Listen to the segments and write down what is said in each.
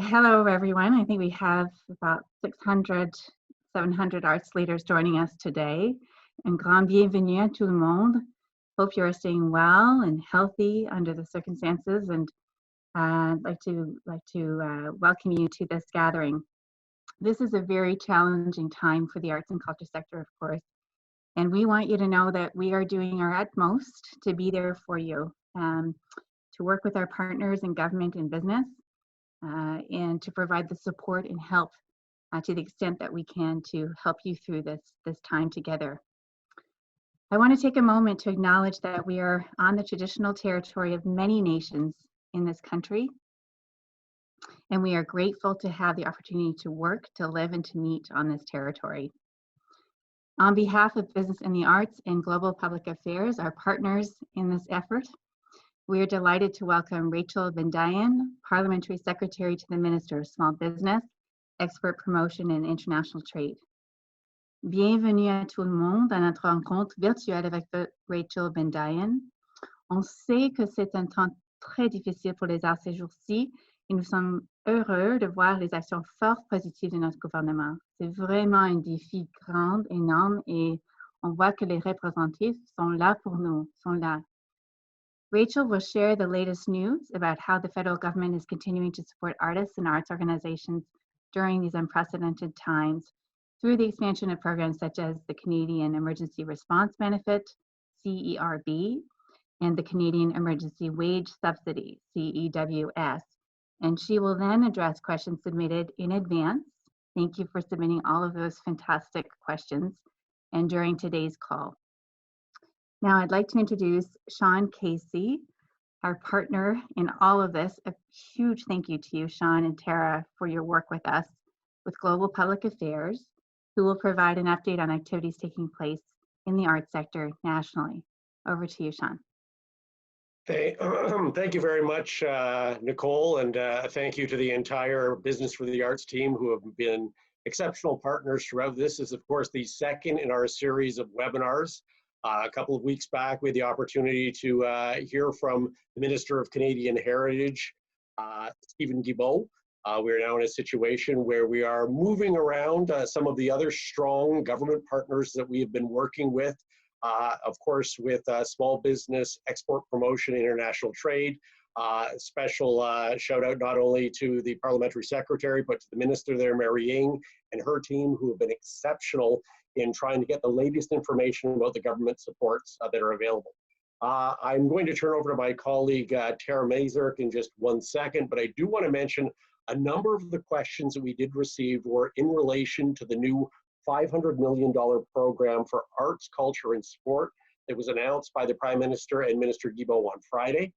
Hello, everyone. I think we have about 600, 700 arts leaders joining us today. And grand bienvenue à tout le monde. Hope you are staying well and healthy under the circumstances, and I'd like to welcome you to this gathering. This is a very challenging time for the arts and culture sector, of course, and we want you to know that we are doing our utmost to be there for you, to work with our partners in government and business, and to provide the support and help to the extent that we can to help you through this time together. I want to take a moment to acknowledge that we are on the traditional territory of many nations in this country, and we are grateful to have the opportunity to work, to live, and to meet on this territory. On behalf of Business in the Arts and Global Public Affairs, our partners in this effort, we are delighted to welcome Rachel Bendayan, Parliamentary Secretary to the Minister of Small Business, Export Promotion and International Trade. Bienvenue à tout le monde à notre rencontre virtuelle avec Rachel Bendayan. On sait que c'est un temps très difficile pour les arts ces jours-ci et nous sommes heureux de voir les actions fortes positives de notre gouvernement. C'est vraiment un défi grand, énorme, et on voit que les représentatifs sont là pour nous, sont là. Rachel will share the latest news about how the federal government is continuing to support artists and arts organizations during these unprecedented times through the expansion of programs such as the Canadian Emergency Response Benefit, CERB, and the Canadian Emergency Wage Subsidy, CEWS. And she will then address questions submitted in advance. Thank you for submitting all of those fantastic questions and during today's call. Now, I'd like to introduce Sean Casey, our partner in all of this. A huge thank you to you, Sean and Tara, for your work with us with Global Public Affairs, who will provide an update on activities taking place in the arts sector nationally. Over to you, Sean. Thank you very much, Nicole, and thank you to the entire Business for the Arts team who have been exceptional partners throughout. This is, of course, the second in our series of webinars. A couple of weeks back, we had the opportunity to hear from the Minister of Canadian Heritage, Stephen Guilbeault. We are now in a situation where we are moving around some of the other strong government partners that we have been working with, of course, with small business, export promotion, international trade. Special shout out not only to the Parliamentary Secretary, but to the Minister there, Mary Ying, and her team, who have been exceptional in trying to get the latest information about the government supports that are available. I'm going to turn over to my colleague, Tara Mazurk, in just 1 second, but I do want to mention a number of the questions that we did receive were in relation to the new $500 million program for arts, culture, and sport that was announced by the Prime Minister and Minister Guilbeault on Friday.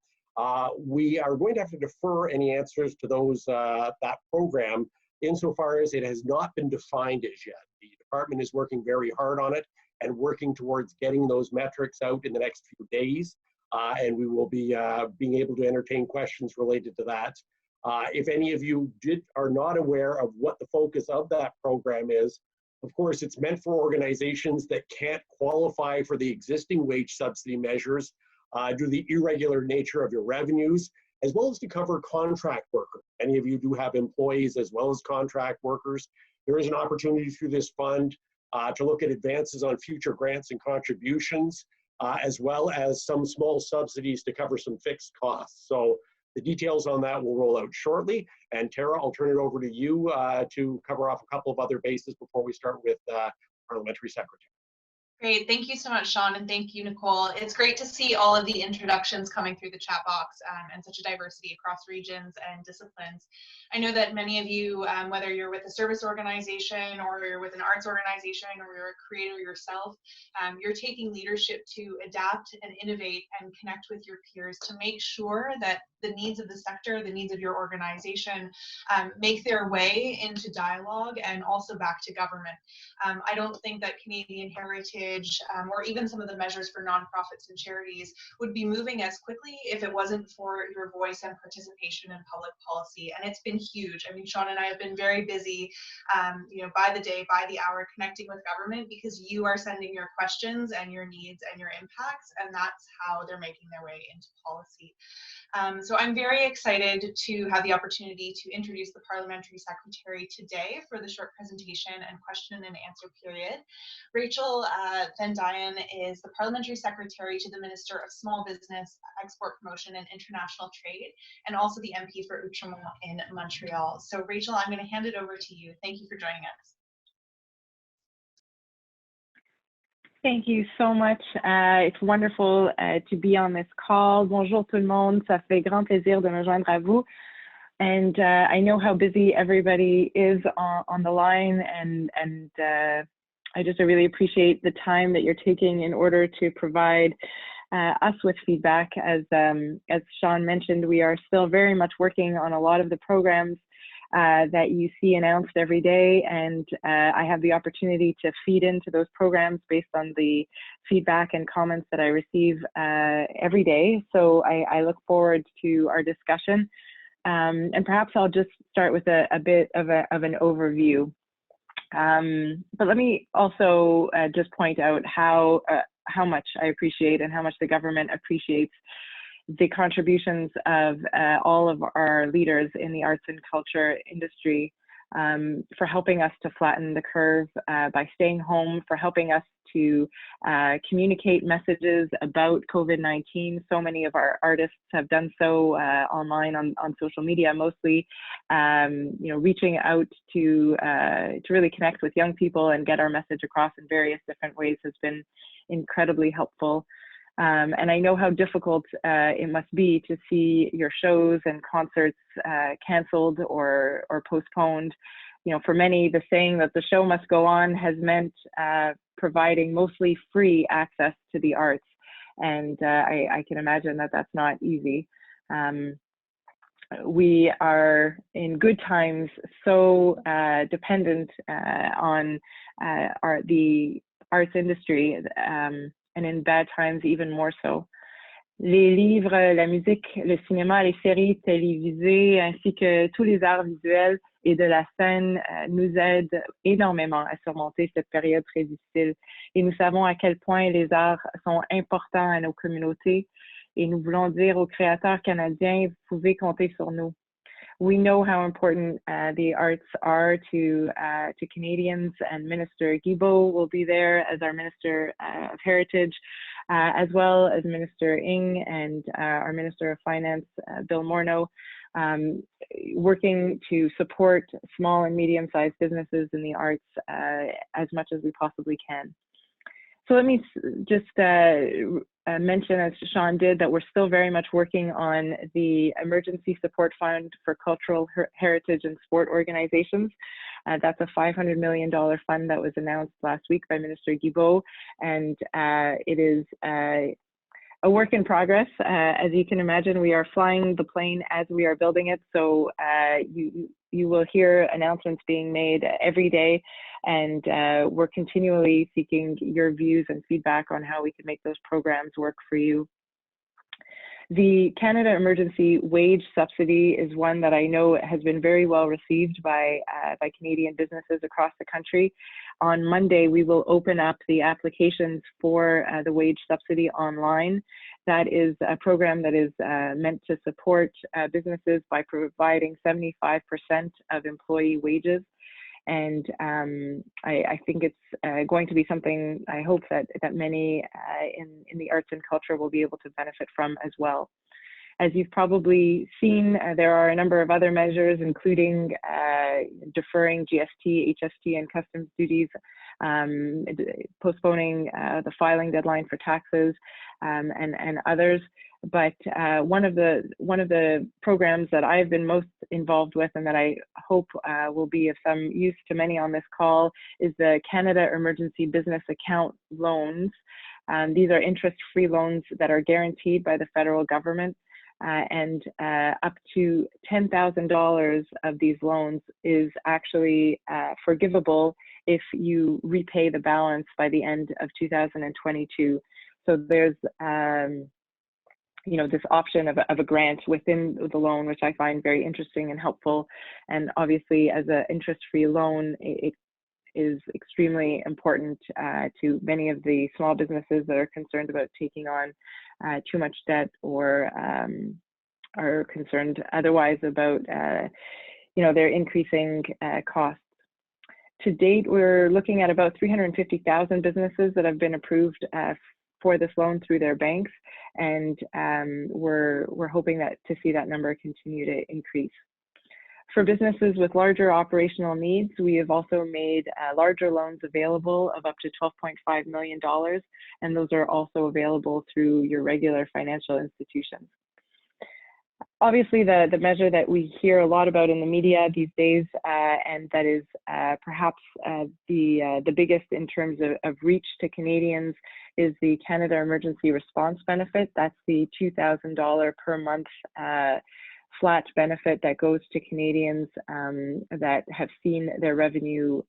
We are going to have to defer any answers to those that program insofar as it has not been defined as yet. The department is working very hard on it and working towards getting those metrics out in the next few days, and we will be being able to entertain questions related to that. If any of you are not aware of what the focus of that program is, of course, it's meant for organizations that can't qualify for the existing wage subsidy measures due to the irregular nature of your revenues, as well as to cover contract workers. Many of you do have employees as well as contract workers. There is an opportunity through this fund to look at advances on future grants and contributions, as well as some small subsidies to cover some fixed costs. So the details on that will roll out shortly. And Tara, I'll turn it over to you to cover off a couple of other bases before we start with Parliamentary Secretary. Great, thank you so much, Sean, and thank you, Nicole. It's great to see all of the introductions coming through the chat box and such a diversity across regions and disciplines. I know that many of you, whether you're with a service organization or you're with an arts organization or you're a creator yourself, you're taking leadership to adapt and innovate and connect with your peers to make sure that the needs of the sector, the needs of your organization make their way into dialogue and also back to government. I don't think that Canadian Heritage package, or even some of the measures for nonprofits and charities would be moving as quickly if it wasn't for your voice and participation in public policy. And it's been huge. I mean, Sean and I have been very busy, by the day, by the hour, connecting with government, because you are sending your questions and your needs and your impacts, and that's how they're making their way into policy. So I'm very excited to have the opportunity to introduce the Parliamentary Secretary today for the short presentation and question and answer period. Rachel Bendayan is the Parliamentary Secretary to the Minister of Small Business, Export Promotion and International Trade, and also the MP for Outremont in Montreal. So Rachel, I'm going to hand it over to you. Thank you for joining us. Thank you so much. It's wonderful to be on this call. Bonjour tout le monde. Ça fait grand plaisir de me joindre à vous. And I know how busy everybody is on the line, and I just really appreciate the time that you're taking in order to provide us with feedback. As Sean mentioned, we are still very much working on a lot of the programs that you see announced every day, and I have the opportunity to feed into those programs based on the feedback and comments that I receive every day. So I look forward to our discussion, and perhaps I'll just start with a bit of an overview. But let me also just point out how much I appreciate and how much the government appreciates the contributions of all of our leaders in the arts and culture industry, for helping us to flatten the curve by staying home, for helping us to communicate messages about COVID-19. So many of our artists have done so online on social media, mostly, reaching out to really connect with young people and get our message across in various different ways has been incredibly helpful. And I know how difficult it must be to see your shows and concerts canceled or postponed. For many, the saying that the show must go on has meant providing mostly free access to the arts. And I can imagine that that's not easy. We are in good times so dependent on the arts industry, and in bad times even more so. Les livres, la musique, le cinéma, les séries télévisées, ainsi que tous les arts visuels et de la scène nous aident énormément à surmonter cette période très difficile. Et nous savons à quel point les arts sont importants à nos communautés. Et nous voulons dire aux créateurs canadiens, vous pouvez compter sur nous. We know how important the arts are to Canadians, and Minister Guilbeault will be there as our Minister of Heritage, as well as Minister Ng and our Minister of Finance, Bill Morneau, working to support small and medium-sized businesses in the arts as much as we possibly can. So let me just mention, as Sean did, that we're still very much working on the Emergency Support Fund for Cultural Heritage and Sport Organizations. That's a $500 million fund that was announced last week by Minister Guilbeault, and it is a work in progress. As you can imagine, we are flying the plane as we are building it, so you will hear announcements being made every day, and we're continually seeking your views and feedback on how we can make those programs work for you. The Canada Emergency Wage Subsidy is one that I know has been very well received by Canadian businesses across the country. On Monday, we will open up the applications for the wage subsidy online. That is a program that is meant to support businesses by providing 75% of employee wages. And I think it's going to be something I hope that many in the arts and culture will be able to benefit from as well. As you've probably seen, there are a number of other measures, including deferring GST, HST, and customs duties, postponing the filing deadline for taxes, and others. But one of the programs that I've been most involved with, and that I hope will be of some use to many on this call, is the Canada Emergency Business Account loans. These are interest-free loans that are guaranteed by the federal government, and up to $10,000 of these loans is actually forgivable if you repay the balance by the end of 2022. So there's this option of a grant within the loan, which I find very interesting and helpful. And obviously, as an interest-free loan, it is extremely important to many of the small businesses that are concerned about taking on too much debt, or are concerned otherwise about their increasing costs. To date, we're looking at about 350,000 businesses that have been approved for this loan through their banks, and we're hoping to see that number continue to increase. For businesses with larger operational needs, we have also made larger loans available of up to $12.5 million, and those are also available through your regular financial institutions. Obviously, the measure that we hear a lot about in the media these days, and that is perhaps the biggest in terms of reach to Canadians, is the Canada Emergency Response Benefit. That's the $2,000 per month flat benefit that goes to Canadians that have seen their revenue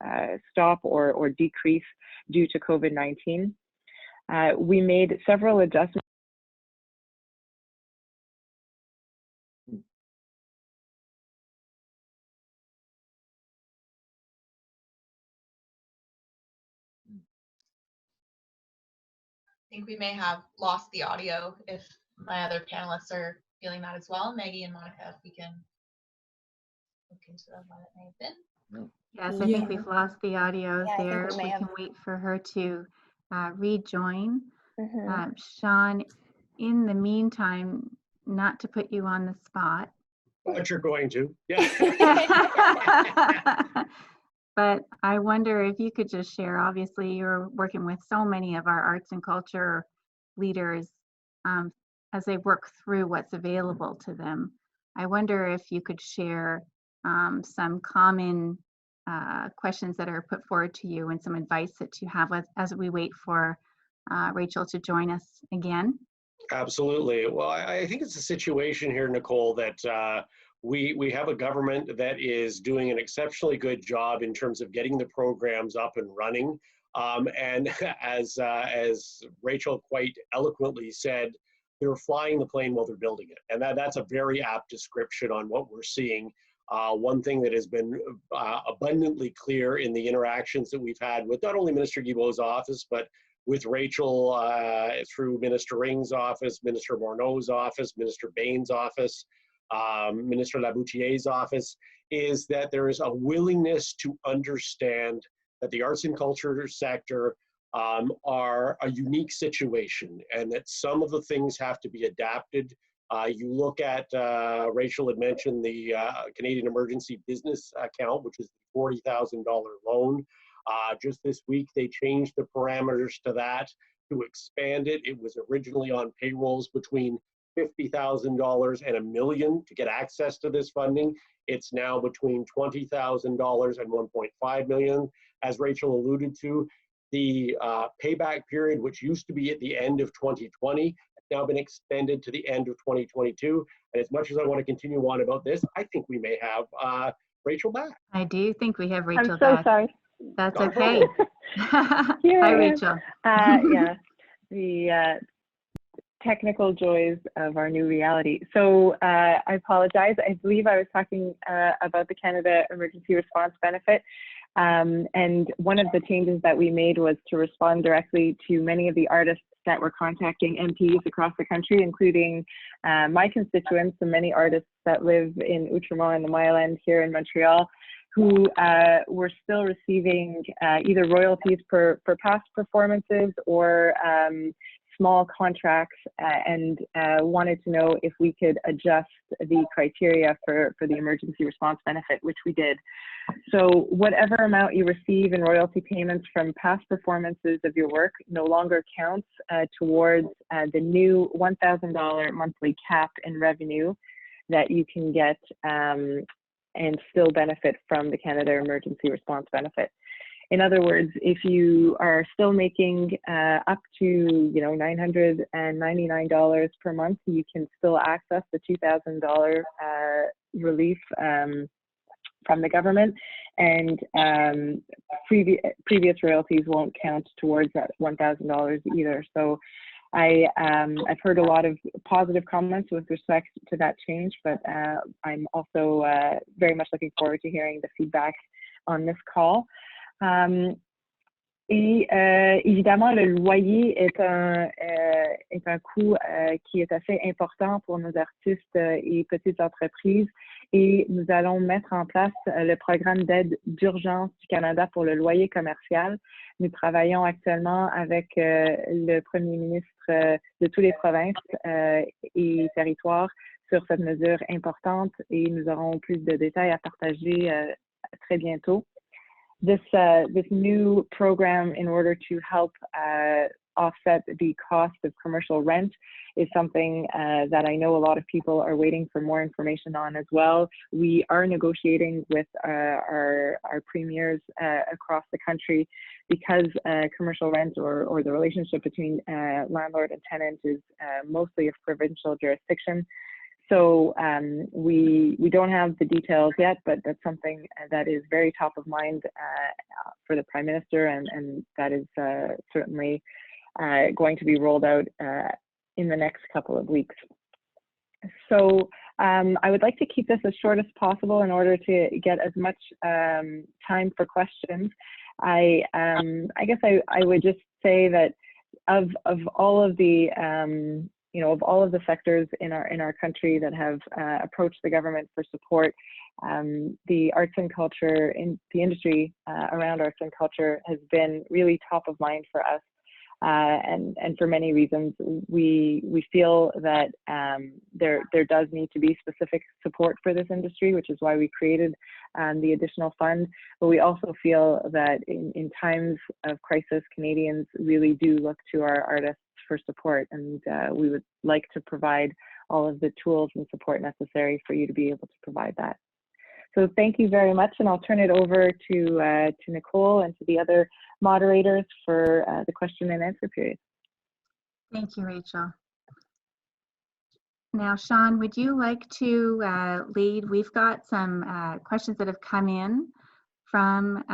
stop or decrease due to COVID-19. We made several adjustments. I think we may have lost the audio if my other panelists are feeling that as well. Maggie and Monica, if we can look into what it may have been. Yes, I think we've lost the audio there. We can wait for her to rejoin. Sean, in the meantime, not to put you on the spot. But you're going to, yeah. But I wonder if you could just share, obviously you're working with so many of our arts and culture leaders as they work through what's available to them. I wonder if you could share some common questions that are put forward to you and some advice that you have as we wait for Rachel to join us again. Absolutely. Well, I think it's a situation here, Nicole, that we have a government that is doing an exceptionally good job in terms of getting the programs up and running. And as Rachel quite eloquently said, they're flying the plane while they're building it. And that's a very apt description on what we're seeing. One thing that has been abundantly clear in the interactions that we've had with not only Minister Guilbeault's office, but with Rachel through Minister Ring's office, Minister Morneau's office, Minister Bain's office, Minister Laboutier's office, is that there is a willingness to understand that the arts and culture sector are a unique situation, and that some of the things have to be adapted. You look at, Rachel had mentioned the Canadian Emergency Business Account, which is the $40,000 loan. Just this week, they changed the parameters to that to expand it. It was originally on payrolls between $50,000 and $1 million to get access to this funding. It's now between $20,000 and $1.5 million. As Rachel alluded to, the payback period, which used to be at the end of 2020, has now been extended to the end of 2022. And as much as I want to continue on about this, I think we may have Rachel back. I do think we have Rachel I'm so back. sorry. That's okay. Hi, Rachel. Yeah, the technical joys of our new reality. So I apologize. I believe I was talking about the Canada Emergency Response Benefit. And one of the changes that we made was to respond directly to many of the artists that were contacting MPs across the country, including my constituents and many artists that live in Outremont and the Mile End here in Montreal, who were still receiving either royalties for past performances or small contracts, and wanted to know if we could adjust the criteria for the emergency response benefit, which we did. So whatever amount you receive in royalty payments from past performances of your work no longer counts towards the new $1,000 monthly cap in revenue that you can get and still benefit from the Canada Emergency Response Benefit. In other words, if you are still making up to $999 per month, you can still access the $2,000 relief from the government, and previous royalties won't count towards that $1,000 either. So I've heard a lot of positive comments with respect to that change, but I'm also very much looking forward to hearing the feedback on this call. Et évidemment, le loyer est un coût qui est assez important pour nos artistes et petites entreprises, et nous allons mettre en place le programme d'aide d'urgence du Canada pour le loyer commercial. Nous travaillons actuellement avec le Premier ministre de toutes les provinces et territoires sur cette mesure importante, et nous aurons plus de détails à partager très bientôt. This new program, in order to help offset the cost of commercial rent, is something that I know a lot of people are waiting for more information on as well. We are negotiating with our premiers across the country, because commercial rent or the relationship between landlord and tenant is mostly of provincial jurisdiction. So we don't have the details yet, but that's something that is very top of mind for the Prime Minister, and that is certainly going to be rolled out in the next couple of weeks. So I would like to keep this as short as possible in order to get as much time for questions. I guess I would just say that of all of the of all of the sectors in our country that have approached the government for support, the arts and culture, the industry around arts and culture has been really top of mind for us, and for many reasons. We feel that there does need to be specific support for this industry, which is why we created the additional fund. But we also feel that in times of crisis, Canadians really do look to our artists for support, and we would like to provide all of the tools and support necessary for you to be able to provide that. So thank you very much, and I'll turn it over to Nicole and to the other moderators for the question and answer period. Thank you, Rachel. Now, Sean, would you like to lead? We've got some questions that have come in from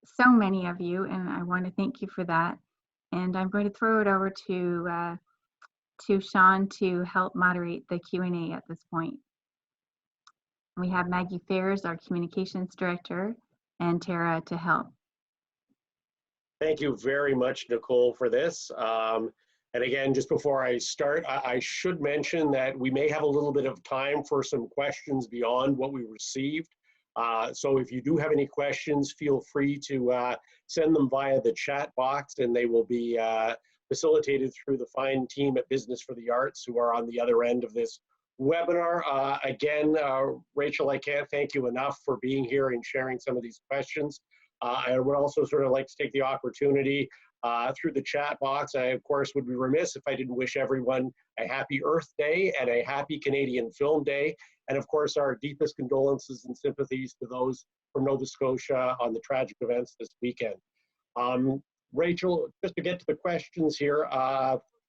so many of you, and I want to thank you for that. And I'm going to throw it over to Sean to help moderate the Q&A at this point. We have Maggie Fairs, our communications director, and Tara to help. Thank you very much, Nicole, for this. And again, just before I start, I should mention that we may have a little bit of time for some questions beyond what we received. So if you do have any questions, feel free to send them via the chat box, and they will be facilitated through the fine team at Business for the Arts who are on the other end of this webinar. Again, Rachel, I can't thank you enough for being here and sharing some of these questions. I would also sort of like to take the opportunity through the chat box. I, of course, would be remiss if I didn't wish everyone a happy Earth Day and a happy Canadian Film Day. And of course, our deepest condolences and sympathies to those from Nova Scotia on the tragic events this weekend. Rachel, just to get to the questions here,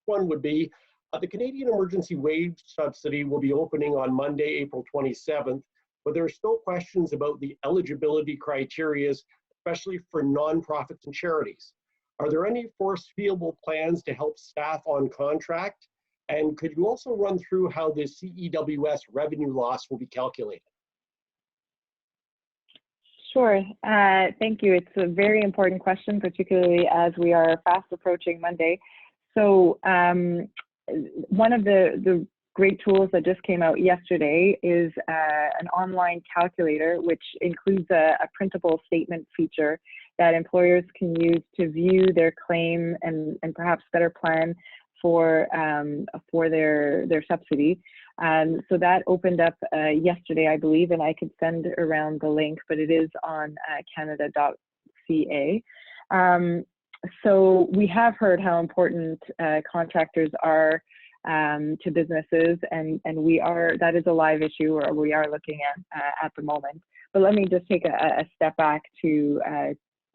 one would be, the Canadian Emergency Wage Subsidy will be opening on Monday, April 27th, but there are still questions about the eligibility criteria, especially for nonprofits and charities. Are there any foreseeable plans to help staff on contract? And could you also run through how the CEWS revenue loss will be calculated? Sure, thank you. It's a very important question, particularly as we are fast approaching Monday. So one of the great tools that just came out yesterday is an online calculator, which includes a printable statement feature that employers can use to view their claim and perhaps better plan for their subsidy. So that opened up yesterday, I believe, and I could send around the link, but it is on canada.ca. So we have heard how important contractors are to businesses, and that is a live issue, or we are looking at the moment. But let me just take a step back to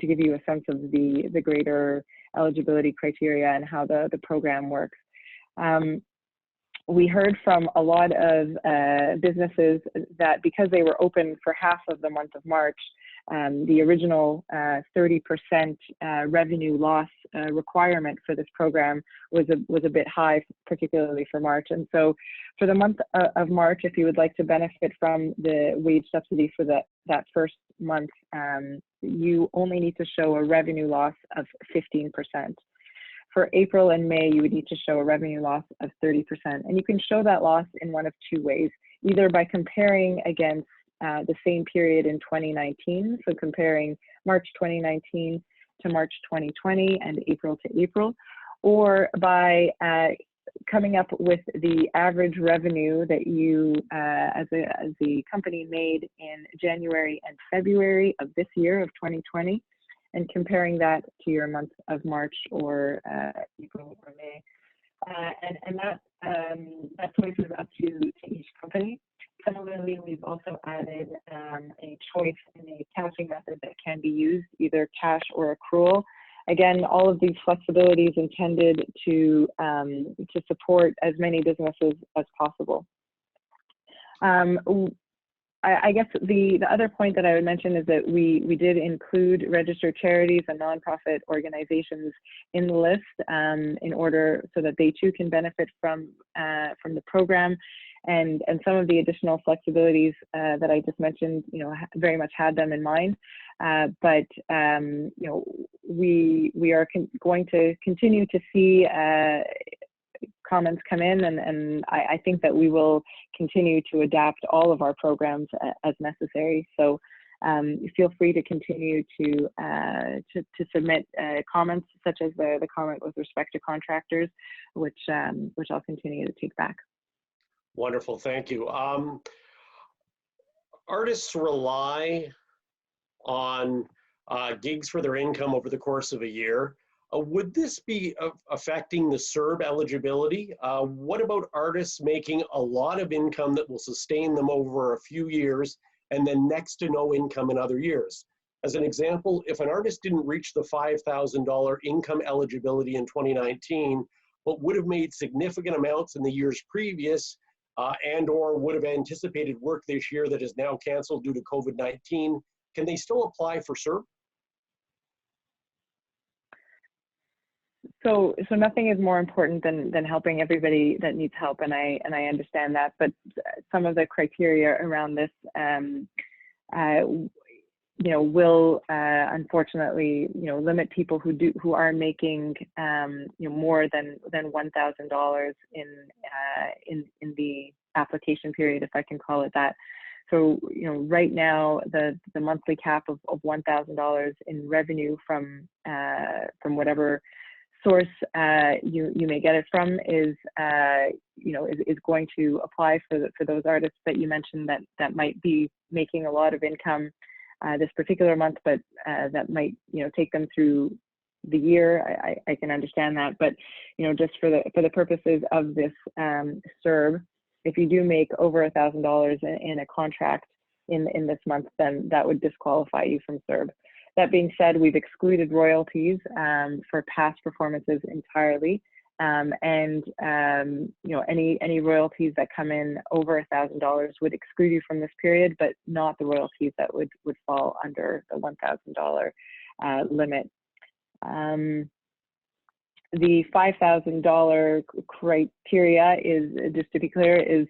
give you a sense of the greater eligibility criteria and how the program works. we heard from a lot of businesses that because they were open for half of the month of March, the original 30% revenue loss requirement for this program was a bit high, particularly for March. And so for the month of March, if you would like to benefit from the wage subsidy for that first month, you only need to show a revenue loss of 15%. For April and May, you would need to show a revenue loss of 30%. And you can show that loss in one of two ways, either by comparing against the same period in 2019, so comparing March 2019 to March 2020 and April to April, or by coming up with the average revenue that you as the company made in January and February of this year of 2020, and comparing that to your month of March or April or May. And that choice is up to each company. Similarly, we've also added a choice in the accounting method that can be used, either cash or accrual. Again, all of these flexibilities intended to support as many businesses as possible. I guess the other point that I would mention is that we did include registered charities and nonprofit organizations in the list in order so that they too can benefit from the program, and some of the additional flexibilities that I just mentioned, very much had them in mind. But we are going to continue to see comments come in, and I think that we will continue to adapt all of our programs as necessary. So feel free to continue to submit comments, such as the comment with respect to contractors, which I'll continue to take back. Wonderful, thank you. Artists rely on gigs for their income over the course of a year. Would this be affecting the CERB eligibility? What about artists making a lot of income that will sustain them over a few years and then next to no income in other years? As an example, if an artist didn't reach the $5,000 income eligibility in 2019, but would have made significant amounts in the years previous and or would have anticipated work this year that is now canceled due to COVID-19, can they still apply for CERB? So nothing is more important than helping everybody that needs help, and I understand that. But some of the criteria around this, will unfortunately, limit people who are making more than $1,000 in the application period, if I can call it that. So right now the monthly cap of $1,000 in revenue from whatever source you may get it from is going to apply for those artists that you mentioned that might be making a lot of income this particular month, but that might take them through the year. I can understand that, but just for the purposes of this CERB, if you do make over $1,000 in a contract in this month, then that would disqualify you from CERB. That being said, we've excluded royalties for past performances entirely, and any royalties that come in over $1,000 would exclude you from this period, but not the royalties that would fall under the $1,000 limit. The $5,000 criteria is, just to be clear, is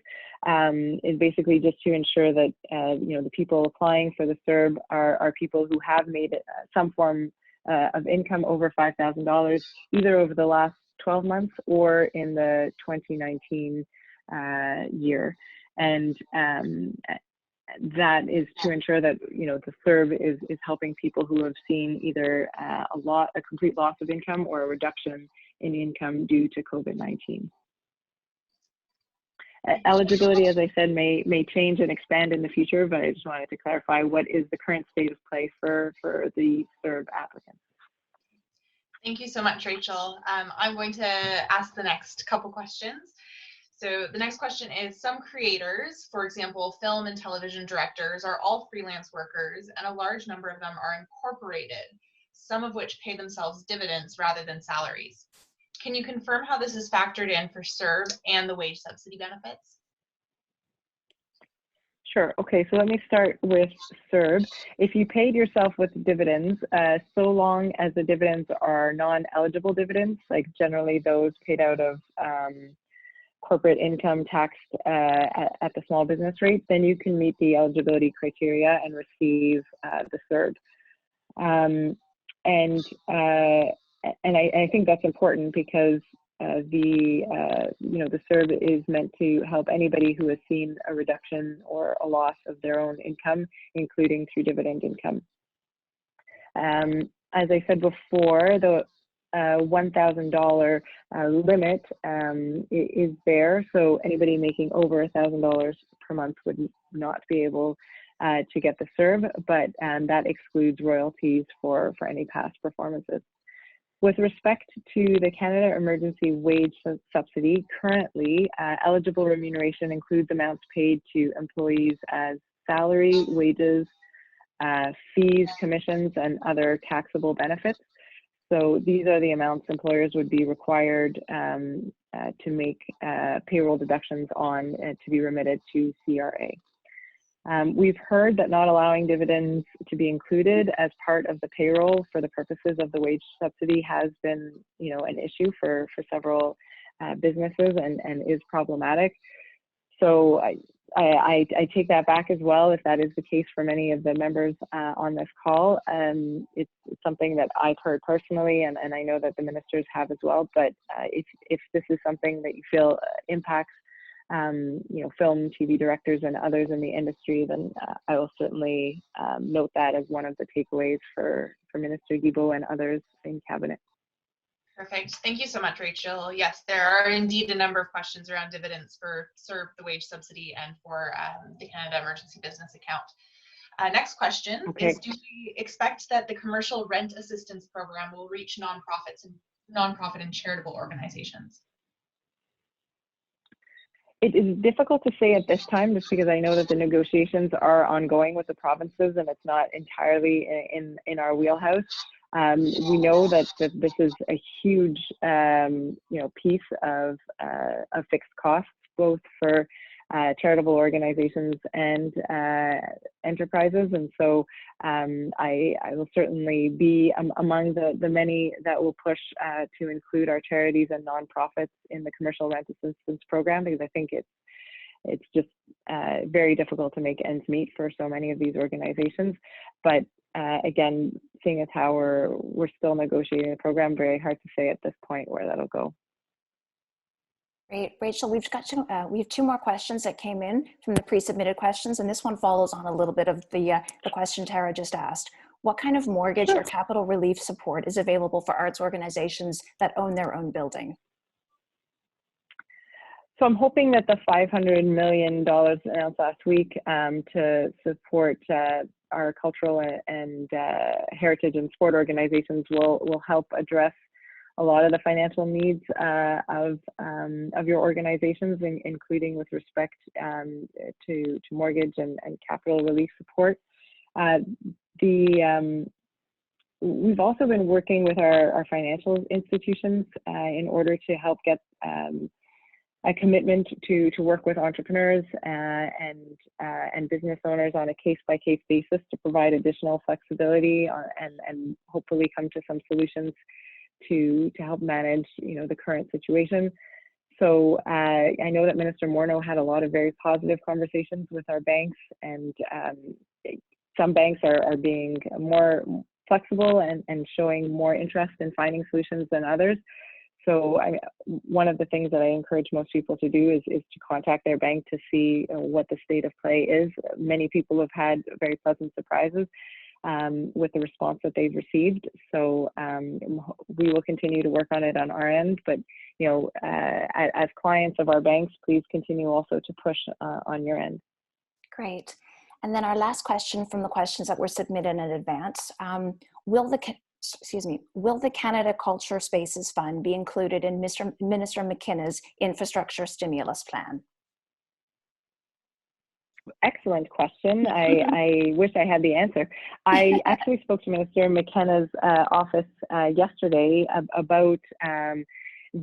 basically just to ensure that the people applying for the CERB are people who have made some form of income over $5,000 either over the last 12 months or in the 2019 year, and that is to ensure that the CERB is helping people who have seen either a complete loss of income or a reduction in income due to COVID-19. Eligibility, as I said, may change and expand in the future, but I just wanted to clarify what is the current state of play for the CERB applicants. Thank you so much, Rachel. I'm going to ask the next couple questions. So the next question is, some creators, for example, film and television directors, are all freelance workers, and a large number of them are incorporated, some of which pay themselves dividends rather than salaries. Can you confirm how this is factored in for CERB and the wage subsidy benefits? Sure. Okay, so let me start with CERB. If you paid yourself with dividends, so long as the dividends are non-eligible dividends, like generally those paid out of corporate income taxed at the small business rate, then you can meet the eligibility criteria and receive the CERB. And I think that's important because the CERB is meant to help anybody who has seen a reduction or a loss of their own income, including through dividend income. As I said before, the $1,000 limit is there, so anybody making over $1,000 per month would not be able to get the CERB, but that excludes royalties for any past performances. With respect to the Canada Emergency Wage Subsidy, currently eligible remuneration includes amounts paid to employees as salary, wages, fees, commissions, and other taxable benefits. So these are the amounts employers would be required to make payroll deductions on to be remitted to CRA. We've heard that not allowing dividends to be included as part of the payroll for the purposes of the wage subsidy has been, an issue for several businesses and is problematic. So I take that back as well, if that is the case for many of the members on this call. It's something that I've heard personally, and I know that the ministers have as well. But if this is something that you feel impacts film, TV directors and others in the industry, then I will certainly note that as one of the takeaways for Minister Guilbeault and others in cabinet. Perfect. Thank you so much, Rachel. Yes, there are indeed a number of questions around dividends for CERB, the wage subsidy, and for the Canada Emergency Business Account. Next question is, do we expect that the commercial rent assistance program will reach nonprofit and charitable organizations? It is difficult to say at this time, just because I know that the negotiations are ongoing with the provinces and it's not entirely in our wheelhouse. We know that this is a huge, piece of fixed costs, both for charitable organizations and enterprises, and so I will certainly be among the many that will push to include our charities and nonprofits in the commercial rent assistance program, because I think it's just very difficult to make ends meet for so many of these organizations. But again, seeing as how we're still negotiating the program, very hard to say at this point where that'll go. Great, Rachel, we have two more questions that came in from the pre-submitted questions, and this one follows on a little bit of the question Tara just asked. What kind of mortgage or capital relief support is available for arts organizations that own their own building? So I'm hoping that the $500 million announced last week to support our cultural and heritage and sport organizations will help address a lot of the financial needs of your organizations, including with respect to mortgage and capital relief support. We've also been working with our financial institutions in order to help get a commitment to work with entrepreneurs and business owners on a case-by-case basis to provide additional flexibility and hopefully come to some solutions to help manage, the current situation. So I know that Minister Morneau had a lot of very positive conversations with our banks, and some banks are being more flexible and showing more interest in finding solutions than others. So one of the things that I encourage most people to do is to contact their bank to see what the state of play is. Many people have had very pleasant surprises with the response that they've received. So we will continue to work on it on our end, but as clients of our banks, please continue also to push on your end. Great. And then our last question from the questions that were submitted in advance. Will the Canada Culture Spaces Fund be included in Minister McKenna's infrastructure stimulus plan? Excellent question. I wish I had the answer. I actually spoke to Minister McKenna's office yesterday about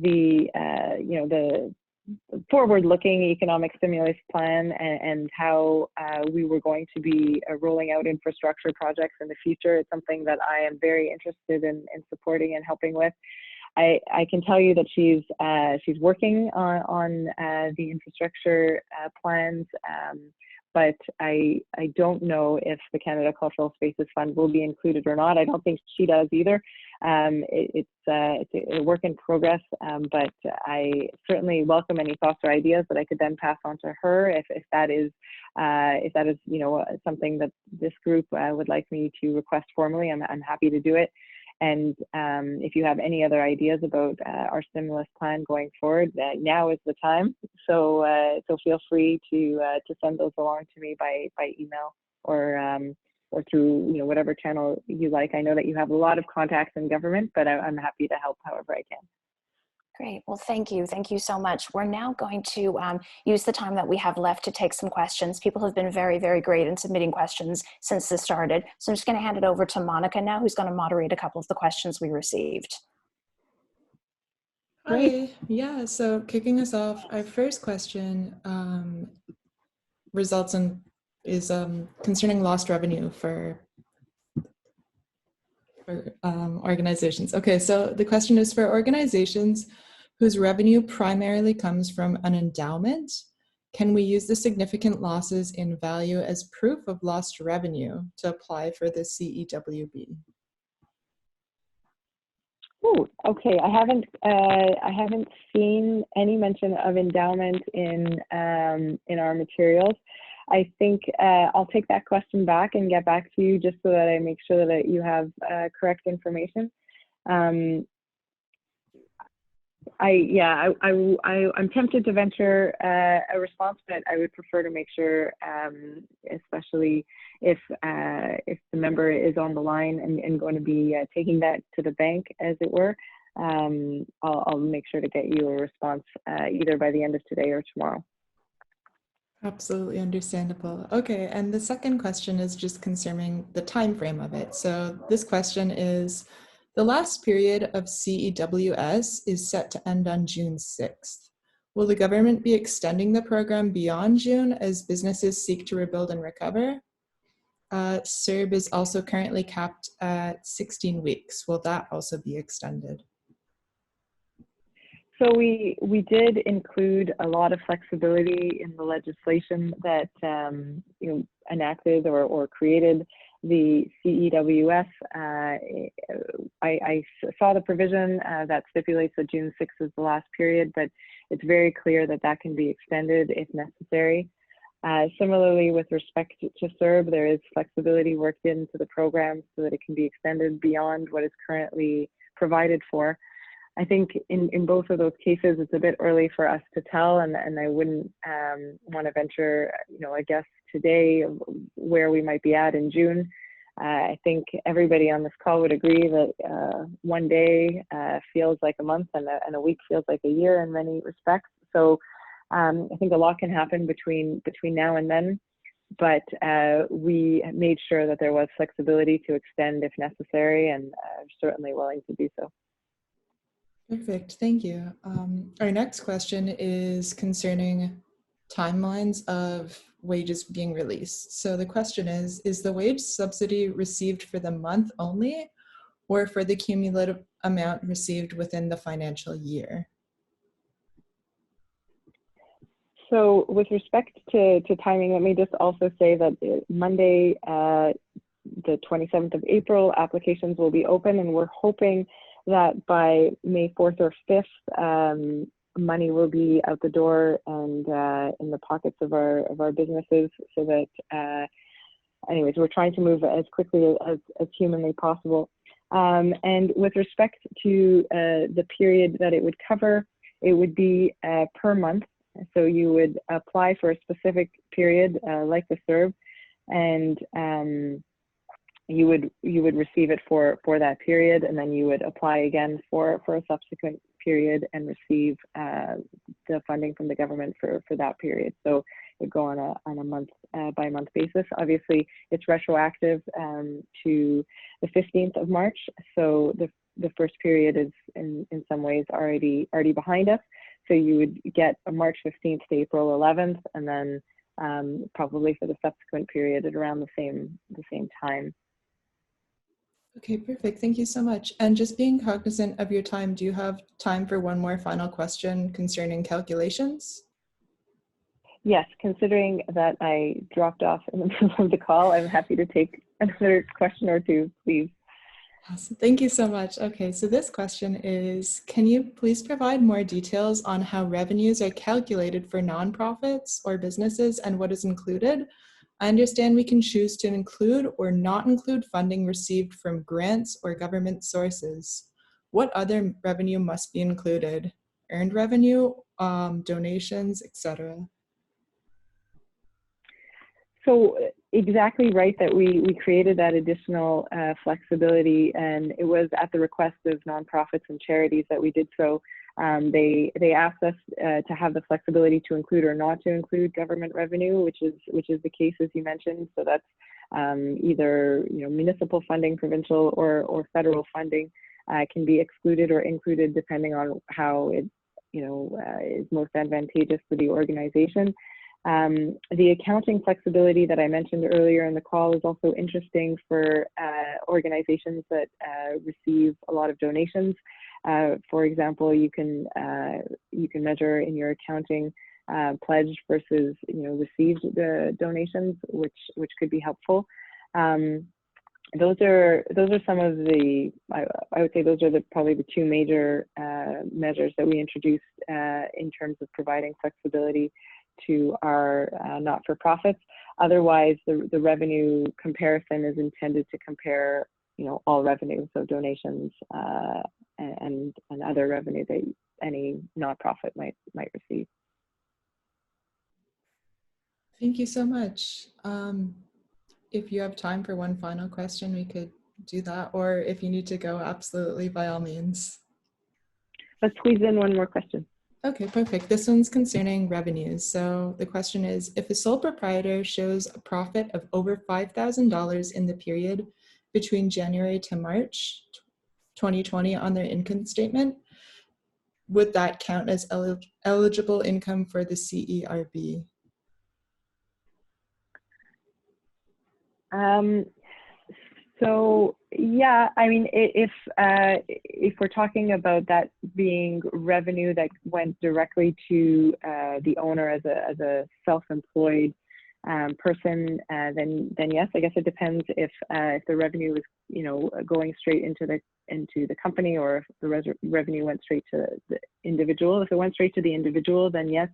the the forward-looking economic stimulus plan and how we were going to be rolling out infrastructure projects in the future. It's something that I am very interested in supporting and helping with. I can tell you that she's working on the infrastructure plans, but I don't know if the Canada Cultural Spaces Fund will be included or not. I don't think she does either. It's a work in progress, but I certainly welcome any thoughts or ideas that I could then pass on to her if that is something that this group would like me to request formally. I'm happy to do it. And if you have any other ideas about our stimulus plan going forward, now is the time. So feel free to send those along to me by email or through whatever channel you like. I know that you have a lot of contacts in government, but I'm happy to help however I can. Great. Well, thank you. Thank you so much. We're now going to use the time that we have left to take some questions. People have been very, very great in submitting questions since this started. So I'm just going to hand it over to Monica now, who's going to moderate a couple of the questions we received. Hi. Yeah, so kicking us off, our first question is concerning lost revenue for organizations. Okay, so the question is for organizations whose revenue primarily comes from an endowment. Can we use the significant losses in value as proof of lost revenue to apply for the CEWB? Oh, okay. I haven't seen any mention of endowment in our materials. I think I'll take that question back and get back to you just so that I make sure that you have correct information. I'm tempted to venture a response, but I would prefer to make sure, especially if the member is on the line and going to be taking that to the bank, as it were. I'll make sure to get you a response either by the end of today or tomorrow. Absolutely understandable. Okay, and the second question is just concerning the time frame of it. So this question is, the last period of CEWS is set to end on June 6th. Will the government be extending the program beyond June as businesses seek to rebuild and recover? CERB is also currently capped at 16 weeks. Will that also be extended? So we did include a lot of flexibility in the legislation that enacted or created the CEWS. I saw the provision that stipulates that June 6th is the last period, but it's very clear that that can be extended if necessary. Similarly, with respect to CERB, there is flexibility worked into the program so that it can be extended beyond what is currently provided for. I think in both of those cases, it's a bit early for us to tell, and I wouldn't want to venture, a guess today of where we might be at in June. I think everybody on this call would agree that one day feels like a month and a week feels like a year in many respects. So I think a lot can happen between now and then, but we made sure that there was flexibility to extend if necessary, and certainly willing to do so. Perfect, thank you. Our next question is concerning timelines of wages being released. So the question is the wage subsidy received for the month only or for the cumulative amount received within the financial year? So with respect to timing, let me just also say that Monday, the 27th of April, applications will be open, and we're hoping that by May 4th or 5th, money will be out the door and in the pockets of our businesses, so that, anyways, we're trying to move as quickly as humanly possible. And with respect to the period that it would cover, it would be per month. So you would apply for a specific period, like the CERB, and you would receive it for that period, and then you would apply again for a subsequent period and receive the funding from the government for that period. So it would go on a month by month basis. Obviously, it's retroactive to the 15th of March. So the first period is in some ways already behind us. So you would get a March 15th to April 11th, and then probably for the subsequent period at around the same time. Okay, perfect. Thank you so much. And just being cognizant of your time, do you have time for one more final question concerning calculations? Yes, considering that I dropped off in the middle of the call, I'm happy to take another question or two, please. Awesome. Thank you so much. Okay, so this question is, can you please provide more details on how revenues are calculated for nonprofits or businesses and what is included? I understand we can choose to include or not include funding received from grants or government sources. What other revenue must be included? Earned revenue, donations, etc. So exactly right that we created that additional flexibility, and it was at the request of nonprofits and charities that we did so. They asked us to have the flexibility to include or not to include government revenue, which is the case as you mentioned. So that's either municipal funding, provincial or federal funding can be excluded or included depending on how it is most advantageous for the organization. The accounting flexibility that I mentioned earlier in the call is also interesting for organizations that receive a lot of donations. For example, you can measure in your accounting pledged versus received donations, which could be helpful. Those are some of the, I would say those are probably the two major measures that we introduced in terms of providing flexibility to our not-for-profits. Otherwise, the revenue comparison is intended to compare, all revenue, so donations and other revenue that any nonprofit might receive. Thank you so much. If you have time for one final question, we could do that, or if you need to go, absolutely, by all means. Let's squeeze in one more question. Okay, perfect. This one's concerning revenues. So the question is, if a sole proprietor shows a profit of over $5,000 in the period between January to March 2020 on their income statement, would that count as eligible income for the CERB? So yeah, I mean, if we're talking about that being revenue that went directly to the owner as a self-employed person, then yes, I guess it depends if the revenue was going straight into the company, or if the revenue went straight to the individual. If it went straight to the individual, then yes,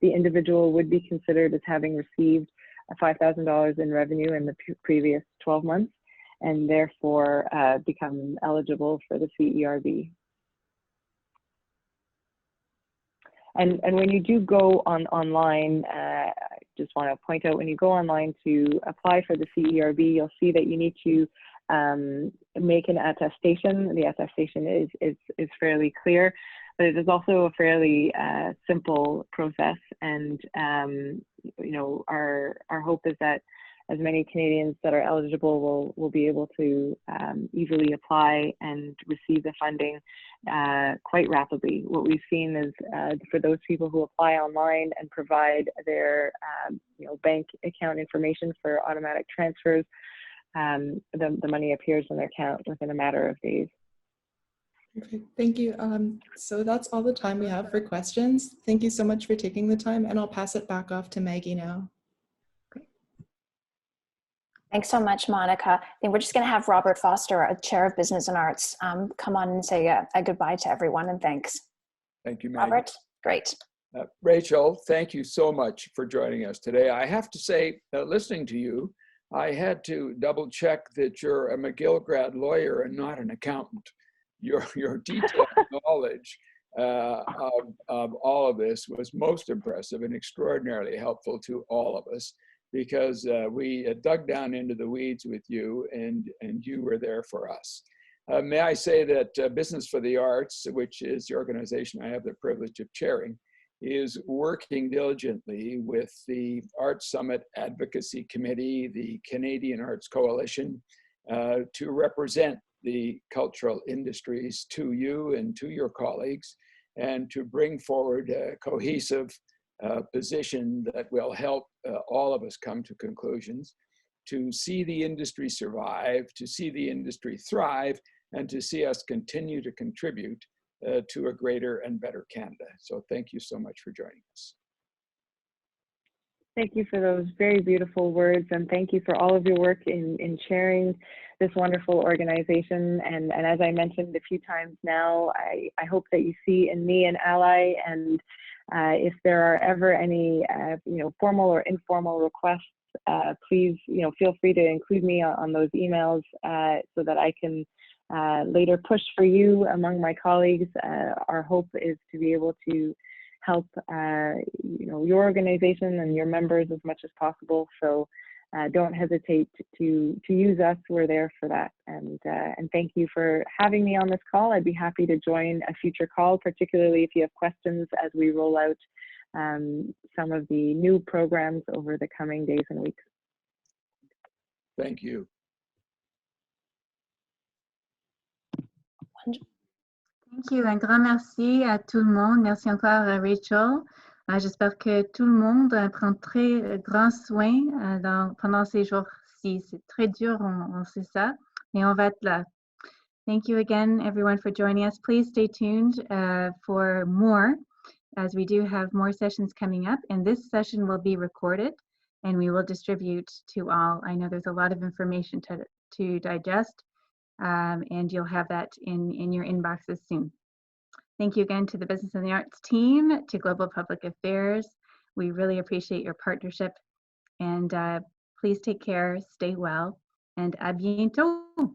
the individual would be considered as having received $5,000 in revenue in the previous 12 months, and therefore become eligible for the CERB. And when you do go online, I just want to point out, when you go online to apply for the CERB, you'll see that you need to make an attestation. The attestation is fairly clear, but it is also a fairly simple process. And our hope is that as many Canadians that are eligible will be able to easily apply and receive the funding quite rapidly. What we've seen is for those people who apply online and provide their bank account information for automatic transfers, the money appears in their account within a matter of days. Perfect. Thank you. So that's all the time we have for questions. Thank you so much for taking the time, and I'll pass it back off to Maggie now. Thanks so much, Monica. I think we're just going to have Robert Foster, a Chair of Business and Arts, come on and say a goodbye to everyone, and thanks. Thank you, Maggie. Robert, great. Rachel, thank you so much for joining us today. I have to say, listening to you, I had to double check that you're a McGill grad lawyer and not an accountant. Your detailed knowledge of all of this was most impressive and extraordinarily helpful to all of us, because we dug down into the weeds with you, and you were there for us. May I say that Business for the Arts, which is the organization I have the privilege of chairing, is working diligently with the Arts Summit Advocacy Committee, the Canadian Arts Coalition, to represent the cultural industries to you and to your colleagues, and to bring forward a cohesive position that will help all of us come to conclusions, to see the industry survive, to see the industry thrive, and to see us continue to contribute to a greater and better Canada. So thank you so much for joining us. Thank you for those very beautiful words, and thank you for all of your work in sharing this wonderful organization. And as I mentioned a few times now, I hope that you see in me an ally, and if there are ever any formal or informal requests, please feel free to include me on those emails so that I can later push for you among my colleagues. Our hope is to be able to help your organization and your members as much as possible. So don't hesitate to use us. We're there for that. And thank you for having me on this call. I'd be happy to join a future call, particularly if you have questions as we roll out some of the new programs over the coming days and weeks. Thank you. Thank you. Un grand merci à tout le monde. Merci encore à Rachel. J'espère que tout le monde prend très grand soin pendant ces jours-ci. C'est très dur, on sait ça, mais on va être là. Thank you again, everyone, for joining us. Please stay tuned for more, as we do have more sessions coming up. And this session will be recorded, and we will distribute to all. I know there's a lot of information to digest. And you'll have that in your inboxes soon. Thank you again to the Business and the Arts team, to Global Public Affairs. We really appreciate your partnership, and please take care, stay well, and à bientôt.